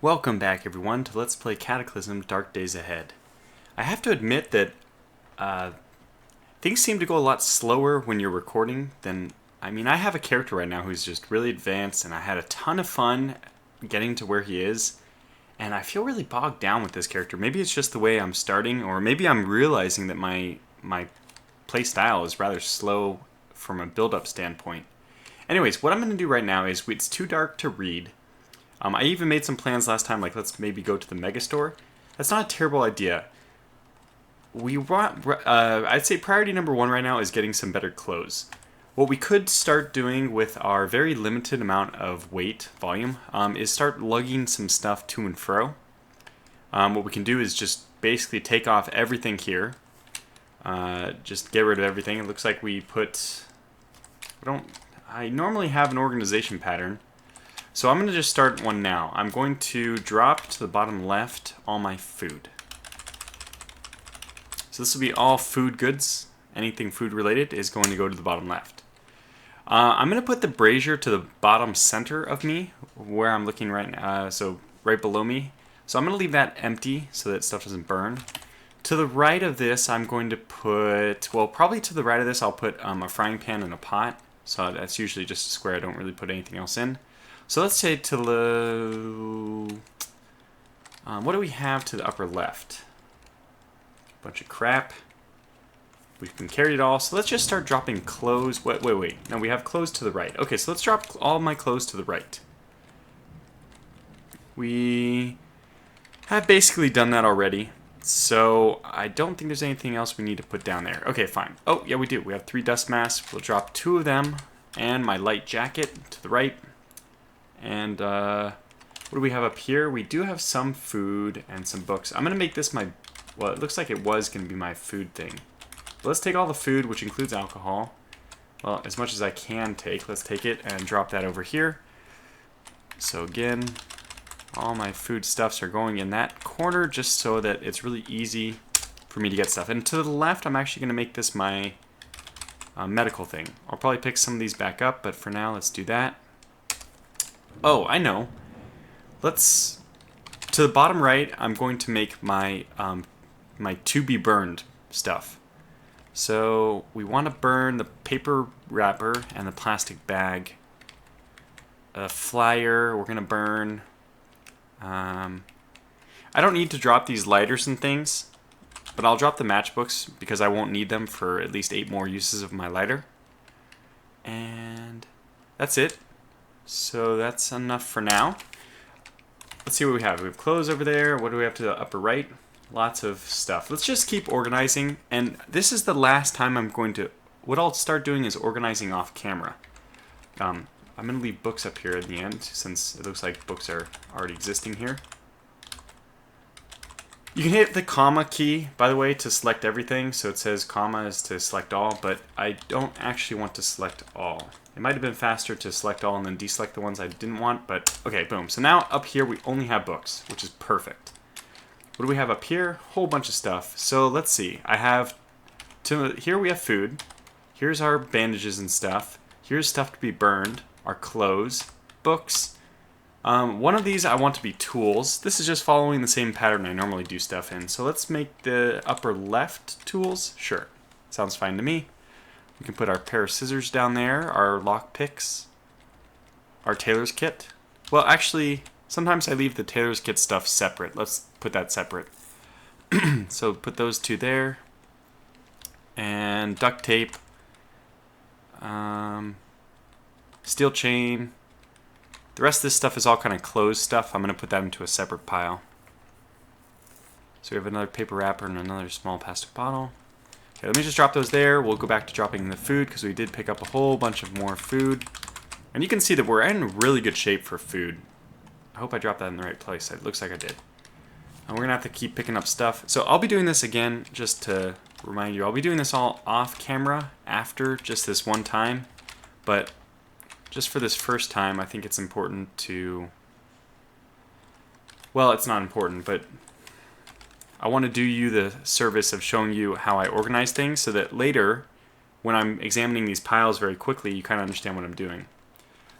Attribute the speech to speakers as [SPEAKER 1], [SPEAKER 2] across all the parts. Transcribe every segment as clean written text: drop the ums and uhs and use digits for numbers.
[SPEAKER 1] Welcome back everyone to Let's Play Cataclysm Dark Days Ahead. I have to admit that things seem to go a lot slower when you're recording than... I have a character right now who's just really advanced, and I had a ton of fun getting to where he is, and I feel really bogged down with this character. Maybe it's just the way I'm starting, or maybe I'm realizing that my play style is rather slow from a build-up standpoint. Anyways, what I'm going to do right now is, it's too dark to read. I even made some plans last time, like let's maybe go to the megastore. That's not a terrible idea. I'd say priority number one right now is getting some better clothes. What we could start doing with our very limited amount of weight, volume, is start lugging some stuff to and fro. What we can do is just basically take off everything here. Just get rid of everything. It looks like we put... I normally have an organization pattern. So I'm going to just start one now. I'm going to drop to the bottom left all my food. So this will be all food goods. Anything food related is going to go to the bottom left. I'm going to put the brazier to the bottom center of me, where I'm looking right now, so right below me. So I'm going to leave that empty so that stuff doesn't burn. To the right of this, I'm going to put, well, probably to the right of this, I'll put a frying pan and a pot. So that's usually just a square. I don't really put anything else in. So let's say to the... what do we have to the upper left? Bunch of crap. We can carry it all. So let's just start dropping clothes. Wait. No, we have clothes to the right. Okay, so let's drop all my clothes to the right. We have basically done that already. So I don't think there's anything else we need to put down there. Okay, fine. Oh, yeah, we do. We have 3 dust masks. We'll drop 2 of them. And my light jacket to the right. And what do we have up here? We do have some food and some books. I'm going to make this my... Well, it looks like it was going to be my food thing. But let's take all the food, which includes alcohol. Well, as much as I can take. Let's take it and drop that over here. So again, all my food stuffs are going in that corner just so that it's really easy for me to get stuff. And to the left, I'm actually going to make this my medical thing. I'll probably pick some of these back up, but for now, let's do that. Oh, I know. Let's... To the bottom right, I'm going to make my my to be burned stuff. So we want to burn the paper wrapper and the plastic bag. A flyer, we're going to burn... I don't need to drop these lighters and things, but I'll drop the matchbooks because I won't need them for at least 8 more uses of my lighter. And that's it. So that's enough for now. Let's see what we have. We have clothes over there. What do we have to the upper right? Lots of stuff. Let's just keep organizing. And this is the last time I'm going to... What I'll start doing is organizing off camera. I'm going to leave books up here at the end since it looks like books are already existing here. You can hit the comma key, by the way, to select everything. So it says comma is to select all, but I don't actually want to select all. It might have been faster to select all and then deselect the ones I didn't want, but okay, boom. So now up here we only have books, which is perfect. What do we have up here? Whole bunch of stuff. So let's see. Here we have food. Here's our bandages and stuff. Here's stuff to be burned. Our clothes, books. One of these I want to be tools. This is just following the same pattern I normally do stuff in. So let's make the upper left tools. Sure. Sounds fine to me. We can put our pair of scissors down there, our lock picks, our tailor's kit. Well, actually, sometimes I leave the tailor's kit stuff separate. Let's put that separate. So put those 2 there. And duct tape. Steel chain. The rest of this stuff is all kind of closed stuff. I'm going to put that into a separate pile. So we have another paper wrapper and another small plastic bottle. Okay, let me just drop those there. We'll go back to dropping the food because we did pick up a whole bunch of more food. And you can see that we're in really good shape for food. I hope I dropped that in the right place. It looks like I did. And we're going to have to keep picking up stuff. So I'll be doing this again just to remind you. I'll be doing this all off camera after just this one time. But just for this first time, I think it's important to... Well, it's not important, but... I want to do you the service of showing you how I organize things so that later, when I'm examining these piles very quickly, you kind of understand what I'm doing.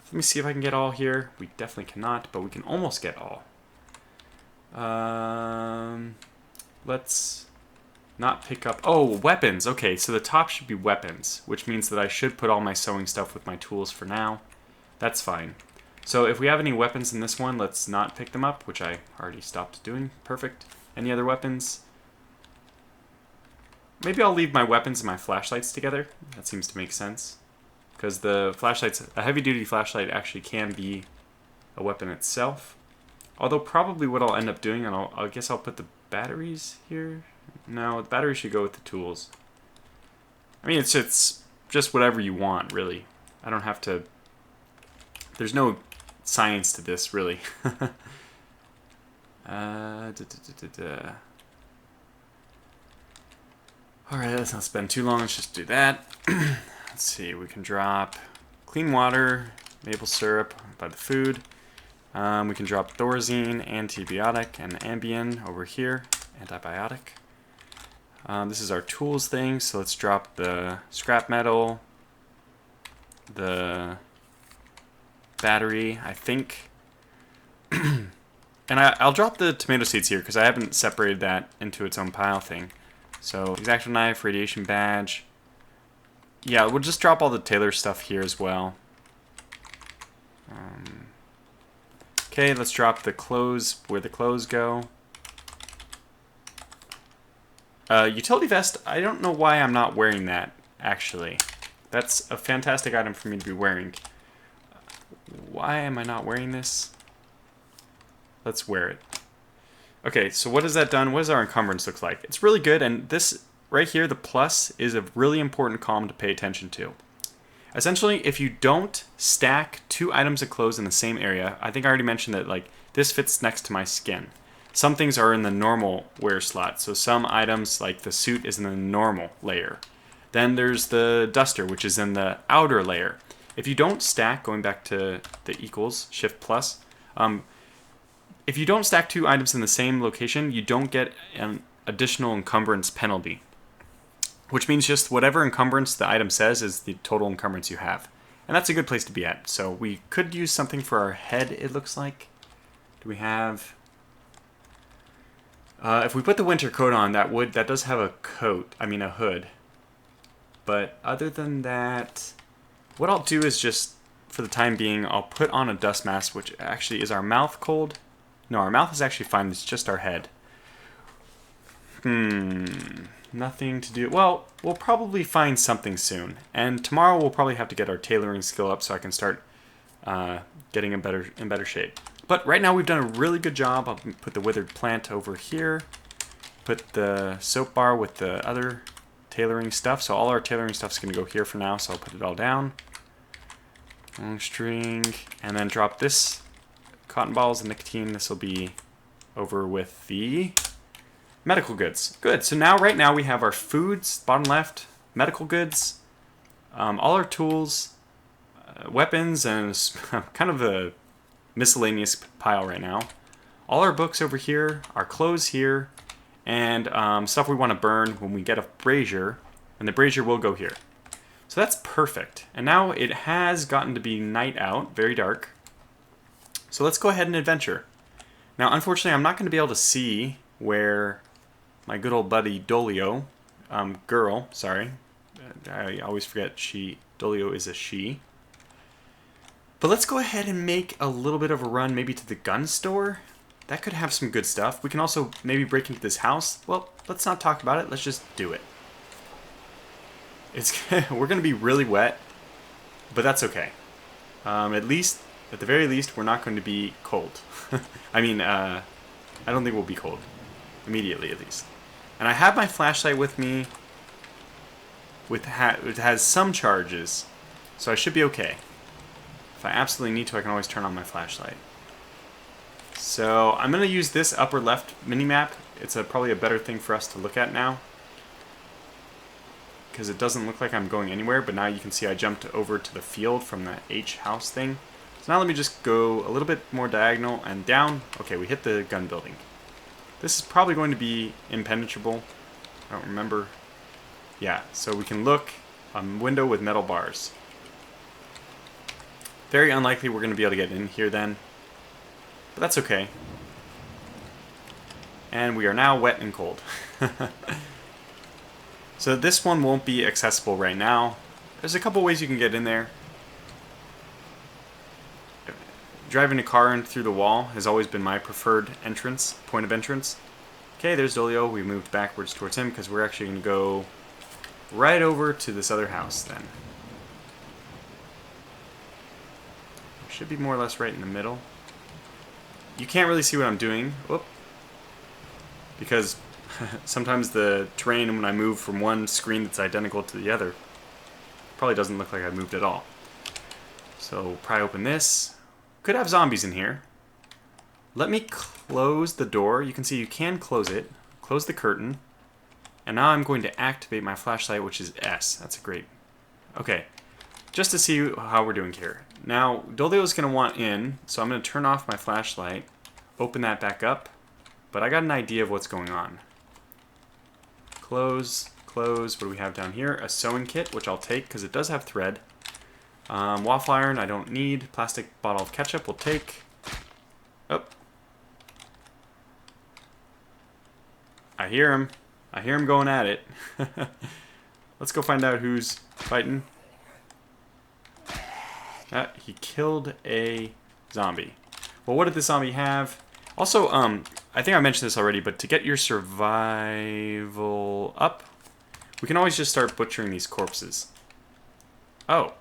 [SPEAKER 1] Let me see if I can get all here. We definitely cannot, but we can almost get all. Let's not pick up... Oh, weapons. Okay, so the top should be weapons, which means that I should put all my sewing stuff with my tools for now. That's fine. So if we have any weapons in this one, let's not pick them up, which I already stopped doing. Perfect. Any other weapons? Maybe I'll leave my weapons and my flashlights together. That seems to make sense. Because the flashlights, a heavy-duty flashlight actually can be a weapon itself. Although probably what I'll end up doing, and I guess I'll put the batteries here. No, the batteries should go with the tools. I mean, it's just whatever you want, really. I don't have to... There's no science to this, really. Alright, let's not spend too long. Let's just do that. Let's see, we can drop clean water, maple syrup by the food. We can drop Thorazine, antibiotic, and Ambien over here, antibiotic. This is our tools thing, so let's drop the scrap metal, the battery, I think. And I'll drop the tomato seeds here because I haven't separated that into its own pile thing. So, exacto knife, radiation badge. Yeah, we'll just drop all the tailor stuff here as well. Okay, let's drop the clothes where the clothes go. Utility vest, I don't know why I'm not wearing that, actually. That's a fantastic item for me to be wearing. Why am I not wearing this? Let's wear it. Okay, so what has that done? What does our encumbrance look like? It's really good, and this right here, the plus, is a really important column to pay attention to. Essentially, if you don't stack 2 items of clothes in the same area, I think I already mentioned that like this fits next to my skin. Some things are in the normal wear slot, so some items like the suit is in the normal layer. Then there's the duster, which is in the outer layer. If you don't stack, going back to the equals, shift plus, if you don't stack 2 items in the same location, you don't get an additional encumbrance penalty. Which means just whatever encumbrance the item says is the total encumbrance you have. And that's a good place to be at. So we could use something for our head, it looks like. Do we have... if we put the winter coat on, that does have a coat, I mean a hood. But other than that, what I'll do is just, for the time being, I'll put on a dust mask, which actually, is our mouth cold? No, our mouth is actually fine, it's just our head. Nothing to do. Well, we'll probably find something soon. And tomorrow we'll probably have to get our tailoring skill up so I can start getting in better shape. But right now we've done a really good job. I'll put the withered plant over here. Put the soap bar with the other tailoring stuff. So all our tailoring stuff is going to go here for now. So I'll put it all down. Long string. And then drop this cotton balls and nicotine. This will be over with the... medical goods. Good. So now, right now, we have our foods, bottom left, medical goods, all our tools, weapons, and kind of a miscellaneous pile right now. All our books over here, our clothes here, and stuff we want to burn when we get a brazier, and the brazier will go here. So that's perfect. And now it has gotten to be night out, very dark. So let's go ahead and adventure. Now, unfortunately, I'm not going to be able to see where my good old buddy Dolio, girl, sorry, I always forget Dolio is a she. But let's go ahead and make a little bit of a run maybe to the gun store. That could have some good stuff. We can also maybe break into this house. Well, let's not talk about it, let's just do it. We're going to be really wet, but that's okay. At the very least, we're not going to be cold. I mean, I don't think we'll be cold. Immediately, at least. And I have my flashlight with me. It has some charges, so I should be okay. If I absolutely need to, I can always turn on my flashlight. So I'm going to use this upper left mini-map. It's probably a better thing for us to look at now. Because it doesn't look like I'm going anywhere, but now you can see I jumped over to the field from the H house thing. So now let me just go a little bit more diagonal and down. Okay, we hit the gun building. This is probably going to be impenetrable. I don't remember. Yeah, so we can look on window with metal bars. Very unlikely we're going to be able to get in here then. But that's okay. And we are now wet and cold. So this one won't be accessible right now. There's a couple ways you can get in there. Driving a car in through the wall has always been my preferred point of entrance. Okay, there's Dolio. We moved backwards towards him because we're actually going to go right over to this other house then. Should be more or less right in the middle. You can't really see what I'm doing. Whoop. Because sometimes the terrain when I move from one screen that's identical to the other probably doesn't look like I moved at all. So pry open this. Could have zombies in here. Let me close the door. You can see you can close it. Close the curtain. And now I'm going to activate my flashlight, which is S. That's a great... Okay. Just to see how we're doing here. Now, Dolio's going to want in, so I'm going to turn off my flashlight. Open that back up. But I got an idea of what's going on. Close, close. What do we have down here? A sewing kit, which I'll take because it does have thread. Waffle iron, I don't need. Plastic bottle of ketchup, we'll take. Oh. I hear him. I hear him going at it. Let's go find out who's fighting. He killed a zombie. Well, what did the zombie have? Also, I think I mentioned this already, but to get your survival up, we can always just start butchering these corpses. Oh.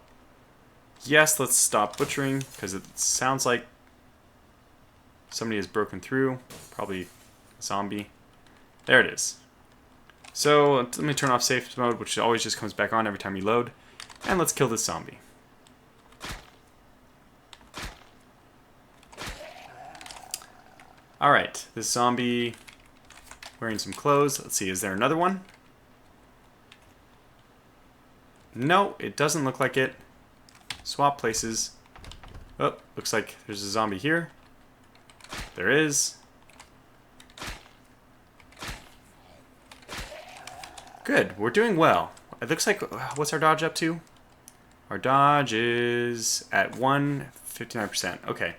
[SPEAKER 1] Yes, let's stop butchering, because it sounds like somebody has broken through. Probably a zombie. There it is. So, let me turn off safe mode, which always just comes back on every time you load. And let's kill this zombie. Alright, this zombie wearing some clothes. Let's see, is there another one? No, it doesn't look like it. Swap places. Oh, looks like there's a zombie here. There is. Good, we're doing well. It looks like, what's our dodge up to? Our dodge is at 159%. Okay,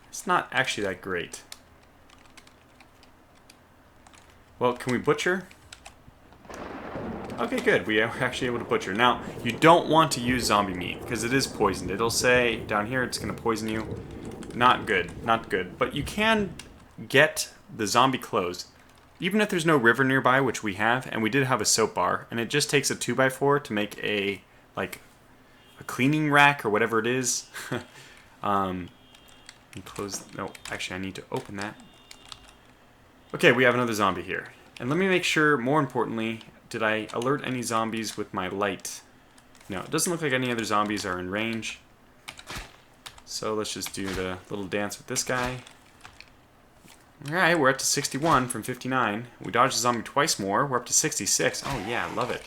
[SPEAKER 1] it's not actually that great. Well, can we butcher? Okay, good. We are actually able to butcher. Now, you don't want to use zombie meat because it is poisoned. It'll say down here it's going to poison you. Not good. Not good. But you can get the zombie clothes. Even if there's no river nearby, which we have, and we did have a soap bar, and it just takes a 2x4 to make a cleaning rack or whatever it is. Close. No, actually, I need to open that. Okay, we have another zombie here. And let me make sure, more importantly, did I alert any zombies with my light? No, it doesn't look like any other zombies are in range. So let's just do the little dance with this guy. Alright, we're up to 61 from 59. We dodged the zombie twice more. We're up to 66. Oh yeah, I love it.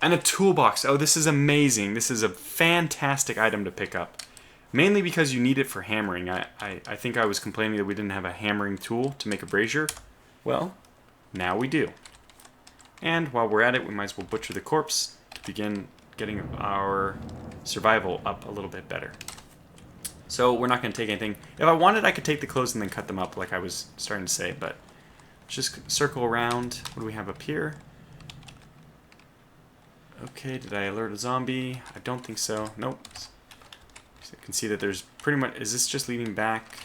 [SPEAKER 1] And a toolbox. Oh, this is amazing. This is a fantastic item to pick up. Mainly because you need it for hammering. I think I was complaining that we didn't have a hammering tool to make a brazier. Well, now we do. And while we're at it, we might as well butcher the corpse to begin getting our survival up a little bit better. So we're not going to take anything. If I wanted, I could take the clothes and then cut them up like I was starting to say, but just circle around. What do we have up here? Okay, did I alert a zombie? I don't think so. Nope. So you can see that there's pretty much... Is this just leading back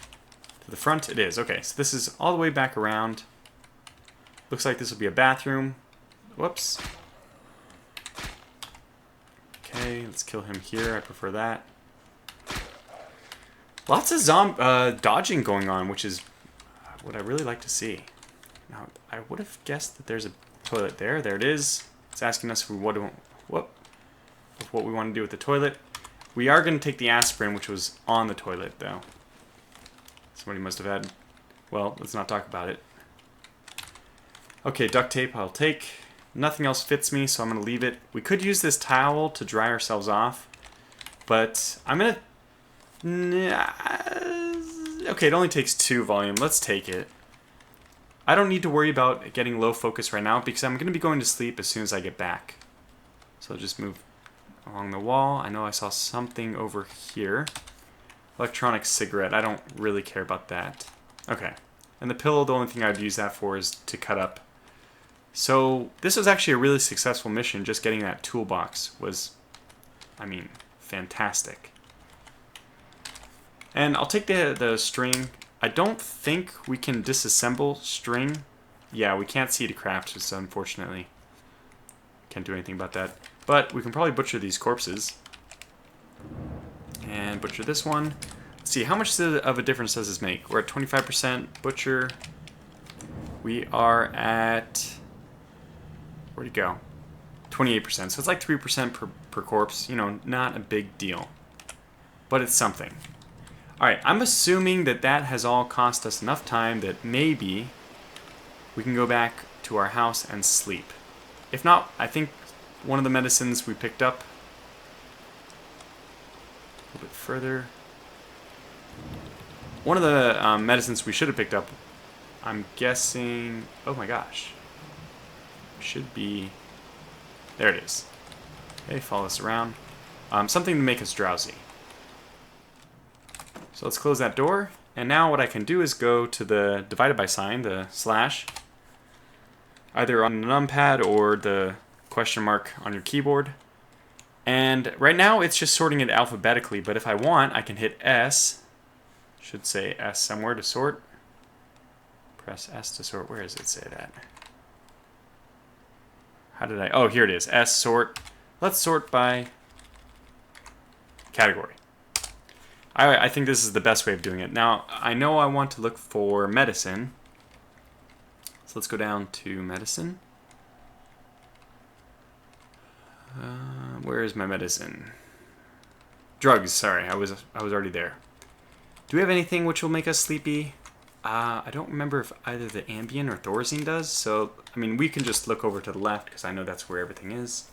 [SPEAKER 1] to the front? It is. Okay, so this is all the way back around. Looks like this will be a bathroom. Whoops. Okay, let's kill him here. I prefer that. Lots of dodging going on, which is what I really like to see. Now, I would have guessed that there's a toilet there. There it is. It's asking us if we what we want to do with the toilet. We are going to take the aspirin, which was on the toilet, though. Somebody must have had... Well, let's not talk about it. Okay, duct tape I'll take. Nothing else fits me, so I'm going to leave it. We could use this towel to dry ourselves off, but I'm going to... Okay, it only takes 2 volume. Let's take it. I don't need to worry about getting low focus right now because I'm going to be going to sleep as soon as I get back. So I'll just move along the wall. I know I saw something over here. Electronic cigarette. I don't really care about that. Okay. And the pillow, the only thing I'd use that for is to cut up. So this was actually a really successful mission. Just getting that toolbox was, I mean, fantastic. And I'll take the string. I don't think we can disassemble string. Yeah, we can't see to craft, just unfortunately. Can't do anything about that. But we can probably butcher these corpses. And butcher this one. Let's see, how much of a difference does this make? We're at 25% butcher. We are at... Where'd it go? 28%. So it's like 3% per corpse. You know, not a big deal. But it's something. Alright, I'm assuming that that has all cost us enough time that maybe we can go back to our house and sleep. If not, I think one of the medicines we picked up a little bit further. One of the medicines we should have picked up, I'm guessing... Oh my gosh. Should be... There it is. Okay, follow us around. Something to make us drowsy. So let's close that door. And now what I can do is go to the divided by sign, the slash. Either on the numpad or the question mark on your keyboard. And right now it's just sorting it alphabetically, but if I want, I can hit S. Should say S somewhere to sort. Press S to sort. Where does it say that? How did I... Oh, here it is. S sort. Let's sort by category. I think this is the best way of doing it. Now, I know I want to look for medicine. So let's go down to medicine. Where is my medicine? Drugs, sorry. I was already there. Do we have anything which will make us sleepy? I don't remember if either the Ambien or Thorazine does. So, I mean, we can just look over to the left because I know that's where everything is.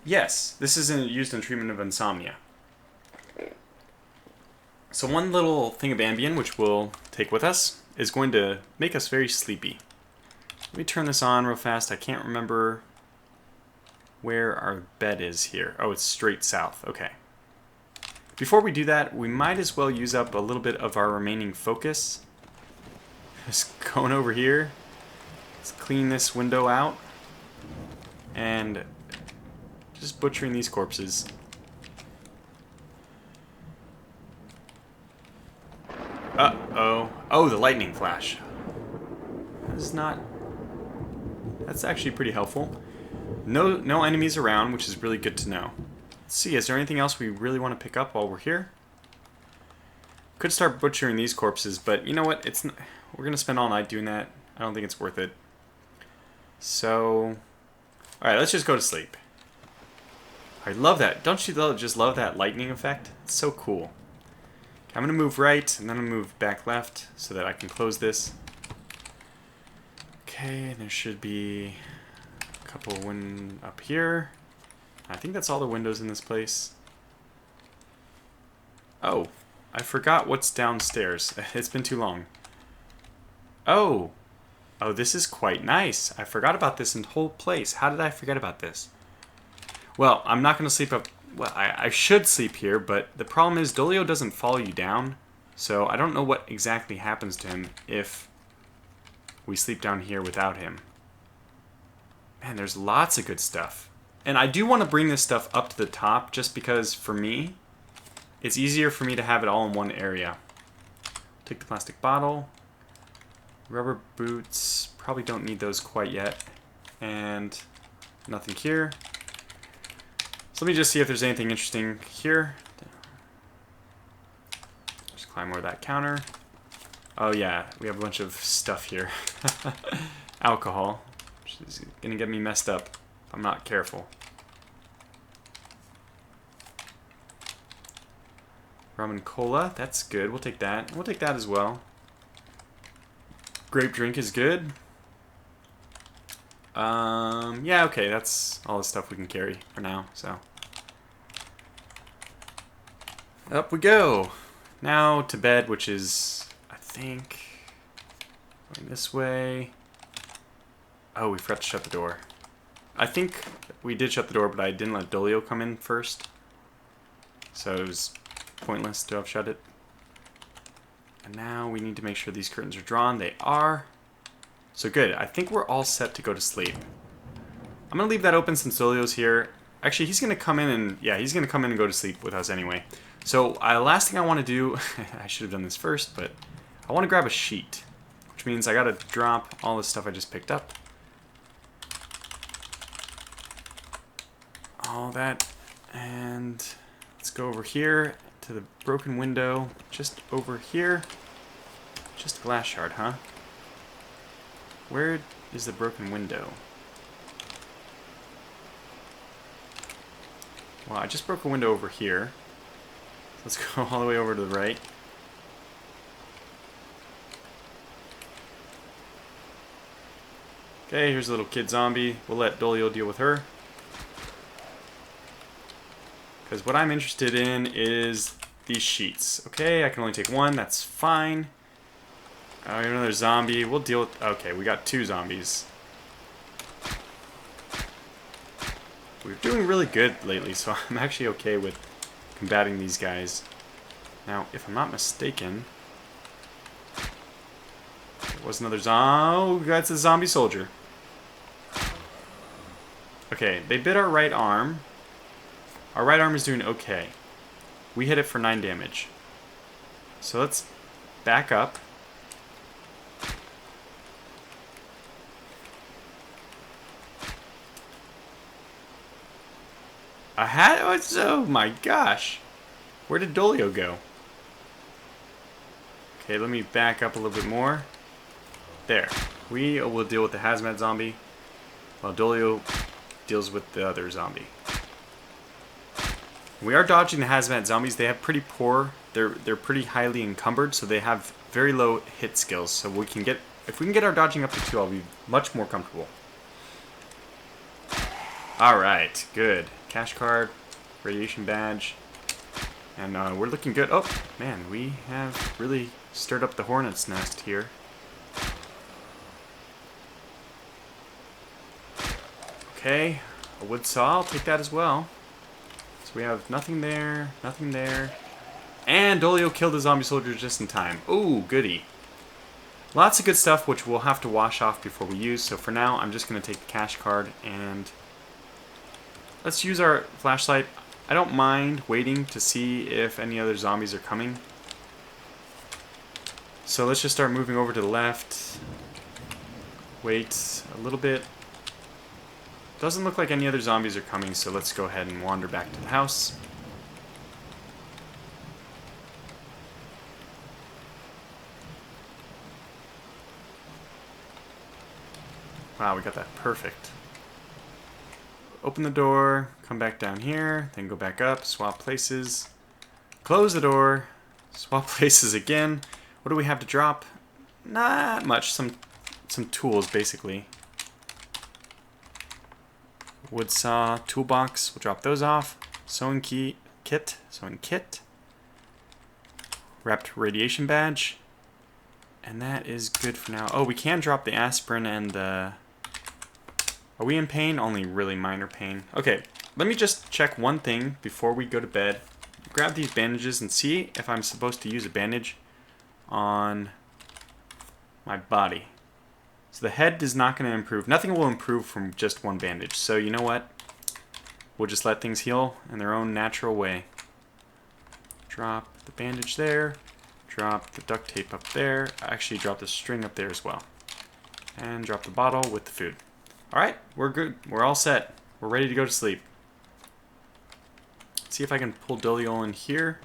[SPEAKER 1] Yes, this is used in treatment of insomnia. So one little thing of Ambien, which we'll take with us, is going to make us very sleepy. Let me turn this on real fast. I can't remember where our bed is here. Oh, it's straight south. Okay. Before we do that, we might as well use up a little bit of our remaining focus. Just going over here. Let's clean this window out. And just butchering these corpses. Uh-oh. Oh, the lightning flash. That's not... That's actually pretty helpful. No enemies around, which is really good to know. Let's see, is there anything else we really want to pick up while we're here? Could start butchering these corpses, but you know what? We're going to spend all night doing that. I don't think it's worth it. So... Alright, let's just go to sleep. I love that. Don't you just love that lightning effect? It's so cool. I'm going to move right, and then I'm going to move back left so that I can close this. Okay, there should be a couple up here. I think that's all the windows in this place. Oh, I forgot what's downstairs. It's been too long. Oh, this is quite nice. I forgot about this whole place. How did I forget about this? Well, I'm not going to sleep up... Well, I should sleep here, but the problem is Dolio doesn't follow you down. So I don't know what exactly happens to him if we sleep down here without him. Man, there's lots of good stuff. And I do want to bring this stuff up to the top just because, for me, it's easier for me to have it all in one area. Take the plastic bottle. Rubber boots. Probably don't need those quite yet. And nothing here. So let me just see if there's anything interesting here. Just climb over that counter. Oh yeah, we have a bunch of stuff here. Alcohol, which is gonna get me messed up if I'm not careful. Rum and cola, that's good. We'll take that. We'll take that as well. Grape drink is good. Yeah, okay, that's all the stuff we can carry for now, so. Up we go. Now to bed, which is, I think, going this way. Oh, we forgot to shut the door. I think we did shut the door, but I didn't let Dolio come in first. So it was pointless to have shut it. And now we need to make sure these curtains are drawn. They are. So good. I think we're all set to go to sleep. I'm going to leave that open since Dolio's here. Actually, he's going to come in and... Yeah, he's going to come in and go to sleep with us anyway. So, last thing I want to do... I should have done this first, but... I want to grab a sheet. Which means I got to drop all the stuff I just picked up. All that. And... let's go over here to the broken window. Just over here. Just a glass shard, huh? Where is the broken window? Well, I just broke a window over here. Let's go all the way over to the right. Okay, here's a little kid zombie. We'll let Dolio deal with her. Because what I'm interested in is these sheets. Okay, I can only take one. That's fine. Another zombie. We'll deal with... Okay, we got 2 zombies. We're doing really good lately, so I'm actually okay with combating these guys. Now, if I'm not mistaken... There was another zombie... Oh, that's a zombie soldier. Okay, they bit our right arm. Our right arm is doing okay. We hit it for 9 damage. So let's back up. Oh my gosh. Where did Dolio go? Okay, let me back up a little bit more. There. We will deal with the hazmat zombie while Dolio deals with the other zombie. We are dodging the hazmat zombies. They have pretty poor, they're pretty highly encumbered, so they have very low hit skills. So we can get, if we can get our dodging up to 2, I'll be much more comfortable. Alright, good. Cash card, radiation badge, and we're looking good. Oh, man, we have really stirred up the hornet's nest here. Okay, a wood saw, I'll take that as well. So we have nothing there, nothing there. And Dolio killed the zombie soldier just in time. Ooh, goody. Lots of good stuff which we'll have to wash off before we use. So for now, I'm just going to take the cash card and... let's use our flashlight. I don't mind waiting to see if any other zombies are coming. So let's just start moving over to the left. Wait a little bit. Doesn't look like any other zombies are coming, so let's go ahead and wander back to the house. Wow, we got that perfect. Open the door, come back down here, then go back up, swap places, close the door, swap places again. What do we have to drop? Not much, some tools basically. Wood saw, toolbox, we'll drop those off. Sewing kit. Wrapped radiation badge. And that is good for now. Oh, we can drop the aspirin and the... Are we in pain? Only really minor pain. Okay, let me just check one thing before we go to bed. Grab these bandages and see if I'm supposed to use a bandage on my body. So the head is not going to improve. Nothing will improve from just one bandage. So you know what? We'll just let things heal in their own natural way. Drop the bandage there. Drop the duct tape up there. Actually, drop the string up there as well. And drop the bottle with the food. Alright, we're good. We're all set. We're ready to go to sleep. Let's see if I can pull Dolio in here.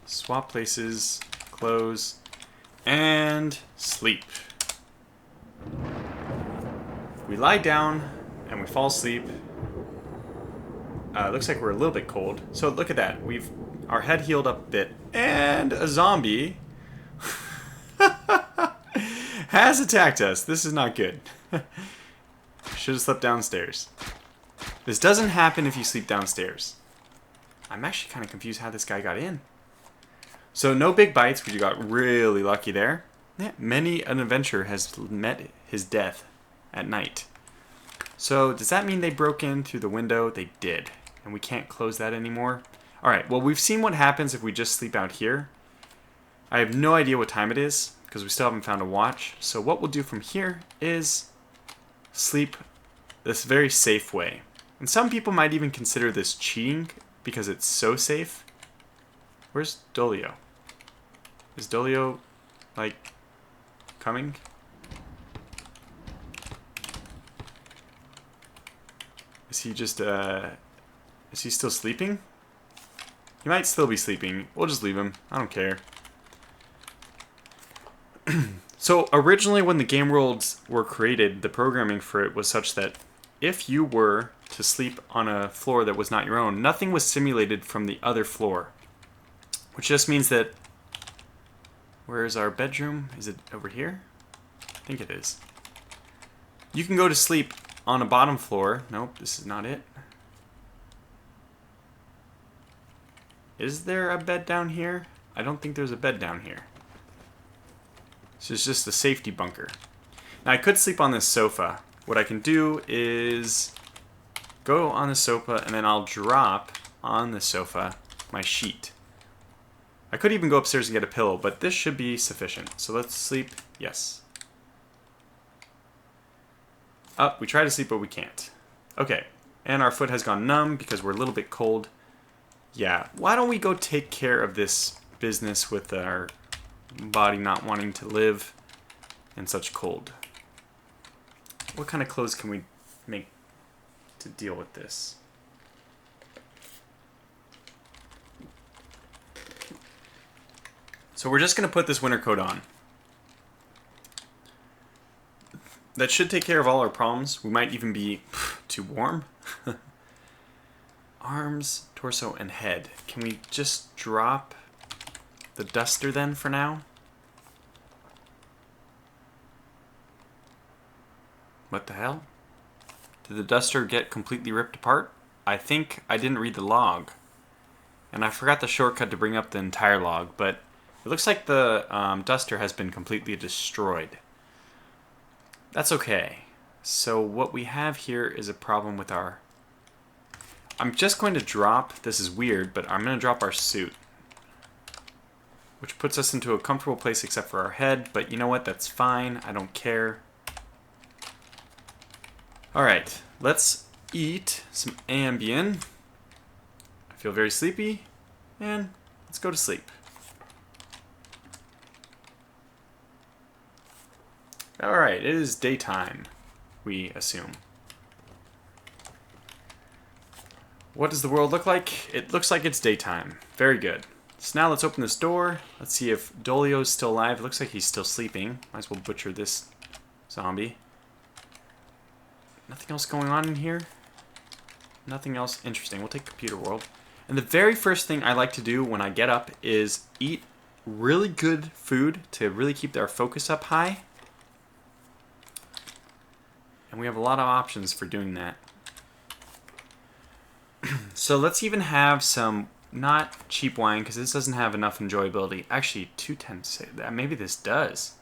[SPEAKER 1] Swap places. Close. And sleep. We lie down and we fall asleep. Looks like we're a little bit cold. So look at that. Our head healed up a bit. And a zombie has attacked us. This is not good. Should have slept downstairs. This doesn't happen if you sleep downstairs. I'm actually kind of confused how this guy got in. So no big bites, but you got really lucky there. Yeah, many an adventurer has met his death at night. So does that mean they broke in through the window? They did. And we can't close that anymore? Alright, well we've seen what happens if we just sleep out here. I have no idea what time it is because we still haven't found a watch. So what we'll do from here is sleep this very safe way. And some people might even consider this cheating because it's so safe. Where's Dolio? Is Dolio, like, coming? Is he just, is he still sleeping? He might still be sleeping. We'll just leave him. I don't care. So originally when the game worlds were created, the programming for it was such that if you were to sleep on a floor that was not your own, nothing was simulated from the other floor. Which just means that... Where is our bedroom? Is it over here? I think it is. You can go to sleep on a bottom floor. Nope, this is not it. Is there a bed down here? I don't think there's a bed down here. So it's just a safety bunker. Now I could sleep on this sofa. What I can do is go on the sofa and then I'll drop on the sofa my sheet. I could even go upstairs and get a pillow, but this should be sufficient. So let's sleep. Yes. Oh, we try to sleep, but we can't. Okay. And our foot has gone numb because we're a little bit cold. Yeah. Why don't we go take care of this business with our body not wanting to live in such cold? What kind of clothes can we make to deal with this? So we're just going to put this winter coat on. That should take care of all our problems. We might even be too warm. Arms, torso, and head. Can we just drop the duster then for now? What the hell? Did the duster get completely ripped apart? I think I didn't read the log. And I forgot the shortcut to bring up the entire log, but it looks like the duster has been completely destroyed. That's okay. So what we have here is a problem with our... I'm just going to drop, this is weird, but I'm going to drop our suit. Which puts us into a comfortable place except for our head, but you know what, that's fine, I don't care. Alright, let's eat some Ambien. I feel very sleepy, and let's go to sleep. Alright, it is daytime, we assume. What does the world look like? It looks like it's daytime. Very good. So now let's open this door. Let's see if Dolio's still alive. It looks like he's still sleeping. Might as well butcher this zombie. Nothing else going on in here? Nothing else interesting. We'll take computer world. And the very first thing I like to do when I get up is eat really good food to really keep our focus up high. And we have a lot of options for doing that. So let's even have some not cheap wine because this doesn't have enough enjoyability. Actually, 210 say that. Maybe this does.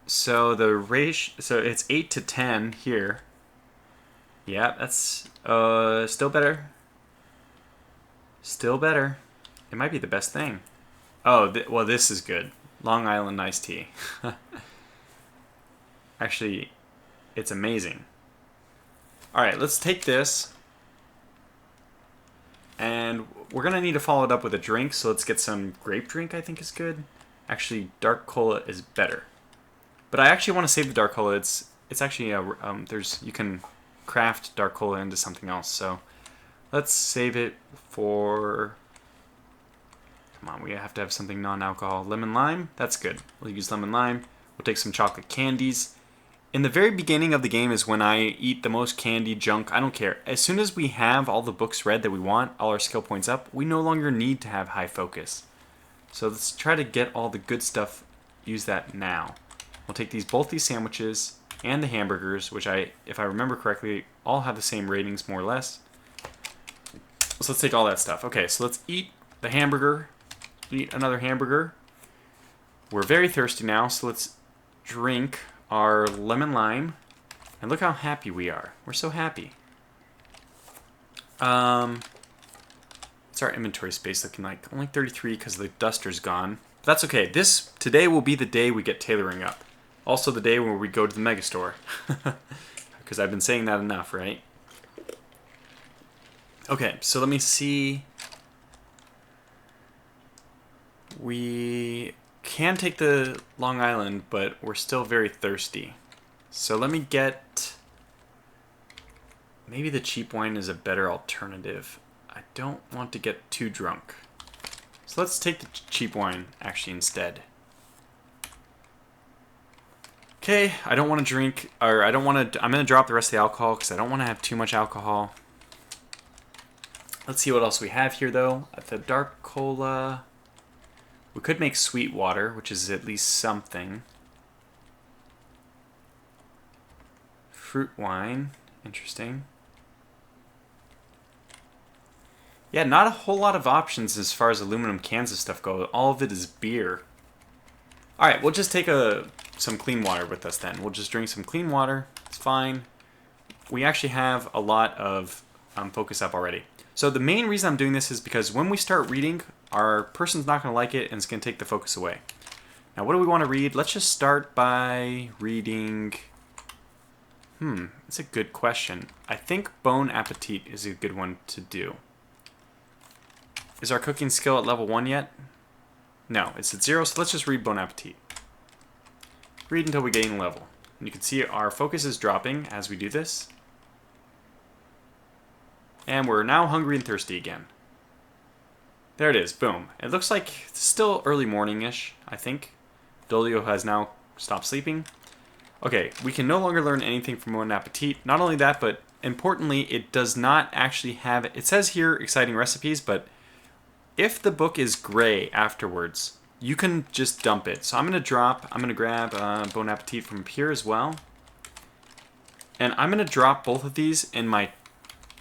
[SPEAKER 1] So the ratio, so it's 8 to 10 here. Yeah, that's still better. Still better. It might be the best thing. Oh, well, this is good. Long Island iced tea. Actually, it's amazing. Alright, let's take this. And we're going to need to follow it up with a drink, so let's get some grape drink, I think is good. Actually, dark cola is better. But I actually want to save the dark cola. It's actually, you can craft dark cola into something else, so let's save it for... Come on, we have to have something non-alcohol. Lemon lime? That's good. We'll use lemon lime. We'll take some chocolate candies. In the very beginning of the game is when I eat the most candy junk. I don't care. As soon as we have all the books read that we want, all our skill points up, we no longer need to have high focus. So let's try to get all the good stuff, use that now. We'll take both these sandwiches and the hamburgers, which if I remember correctly, all have the same ratings more or less. So let's take all that stuff. Okay, so let's eat the hamburger. Eat another hamburger. We're very thirsty now, so let's drink our lemon lime. And look how happy we are. We're so happy. What's our inventory space looking like? Only 33 because the duster's gone. But that's okay. Today will be the day we get tailoring up. Also the day where we go to the megastore. Because I've been saying that enough, right? Okay, so let me see. We can take the Long Island, but we're still very thirsty. So let me get... Maybe the cheap wine is a better alternative. I don't want to get too drunk. So let's take the cheap wine, actually, instead. Okay, I don't want to drink, or I don't want to... I'm going to drop the rest of the alcohol, because I don't want to have too much alcohol. Let's see what else we have here, though. The dark cola... We could make sweet water, which is at least something. Fruit wine. Interesting. Yeah, not a whole lot of options as far as aluminum cans and stuff go. All of it is beer. Alright, we'll just take some clean water with us then. We'll just drink some clean water. It's fine. We actually have a lot of focus up already. So the main reason I'm doing this is because when we start reading, our person's not going to like it and it's going to take the focus away. Now, what do we want to read? Let's just start by reading... That's a good question. I think Bon Appetit is a good one to do. Is our cooking skill at level 1 yet? No, it's at 0, so let's just read Bon Appetit. Read until we gain level. And you can see our focus is dropping as we do this. And we're now hungry and thirsty again. There it is, boom. It looks like it's still early morning-ish, I think. Dolio has now stopped sleeping. Okay, we can no longer learn anything from Bon Appetit. Not only that, but importantly, it does not actually have... It says here, exciting recipes, but if the book is gray afterwards, you can just dump it. So I'm going to grab Bon Appetit from here as well. And I'm going to drop both of these in my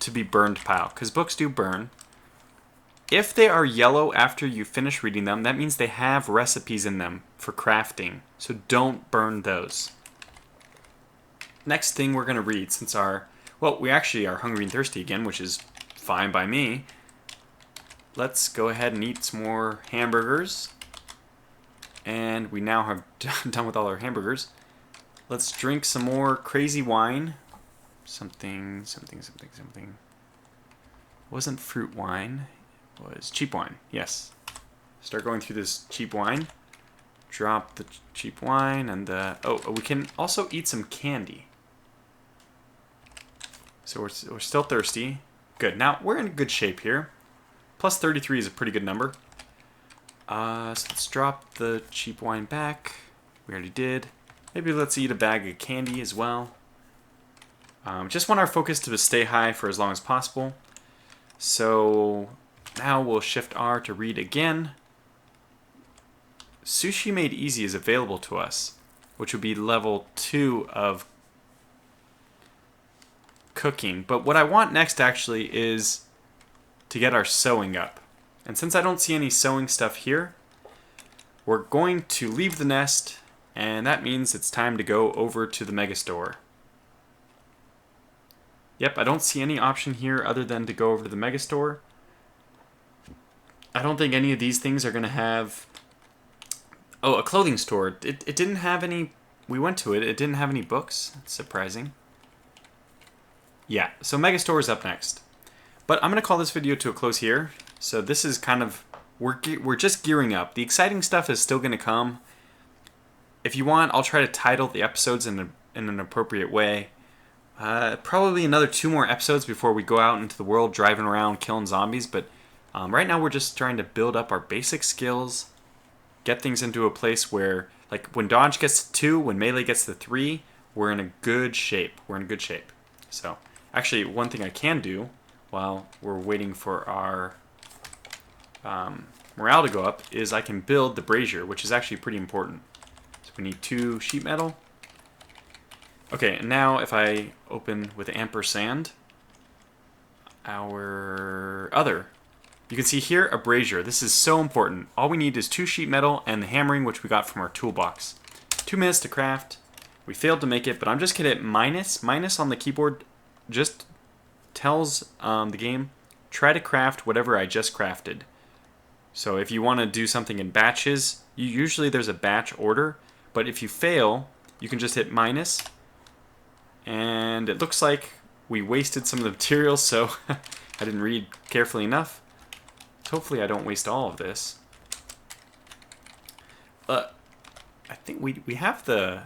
[SPEAKER 1] to be burned pile, because books do burn. If they are yellow after you finish reading them, that means they have recipes in them for crafting. So don't burn those. Next thing we're going to read, since we actually are hungry and thirsty again, which is fine by me. Let's go ahead and eat some more hamburgers. And we now have done with all our hamburgers. Let's drink some more crazy wine. Something. Wasn't fruit wine. It was cheap wine. Yes. Start going through this cheap wine. Drop the cheap wine and we can also eat some candy. So we're still thirsty. Good. Now we're in good shape here. Plus 33 is a pretty good number. So let's drop the cheap wine back. We already did. Maybe let's eat a bag of candy as well. Just want our focus to stay high for as long as possible. So now we'll shift R to read again. Sushi Made Easy is available to us, which would be level 2 of cooking. But what I want next actually is to get our sewing up. And since I don't see any sewing stuff here, we're going to leave the nest, and that means it's time to go over to the megastore. Yep, I don't see any option here other than to go over to the megastore. I don't think any of these things are going to have... Oh, a clothing store. It didn't have any... We went to it. It didn't have any books. That's surprising. Yeah, so megastore is up next. But I'm going to call this video to a close here. So this is kind of... We're just gearing up. The exciting stuff is still going to come. If you want, I'll try to title the episodes in an appropriate way. Probably another 2 more episodes before we go out into the world driving around killing zombies. But right now we're just trying to build up our basic skills. Get things into a place where, like, when dodge gets to 2, when melee gets to 3, we're in a good shape. We're in good shape. So, actually, one thing I can do while we're waiting for our morale to go up is I can build the brazier, which is actually pretty important. So we need 2 sheet metal. Okay, and now if I open with ampersand, our other, you can see here a brazier. This is so important. All we need is 2 sheet metal and the hammering, which we got from our toolbox. 2 minutes to craft. We failed to make it, but I'm just going to hit minus. Minus on the keyboard just tells the game try to craft whatever I just crafted. So if you want to do something in batches, usually there's a batch order, but if you fail, you can just hit minus, and it looks like we wasted some of the materials, so I didn't read carefully enough. Hopefully I don't waste all of this. I think we have the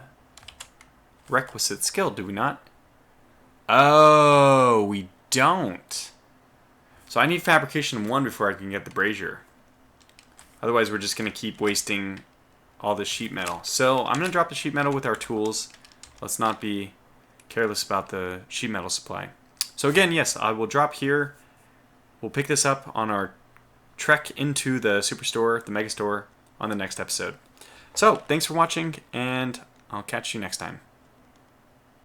[SPEAKER 1] requisite skill, do we not? Oh, we don't. So I need fabrication 1 before I can get the brazier. Otherwise we're just going to keep wasting all this sheet metal. So I'm going to drop the sheet metal with our tools. Let's not be careless about the sheet metal supply. So again, yes, I will drop here. We'll pick this up on our trek into the Superstore, the Megastore, on the next episode. So, thanks for watching, and I'll catch you next time.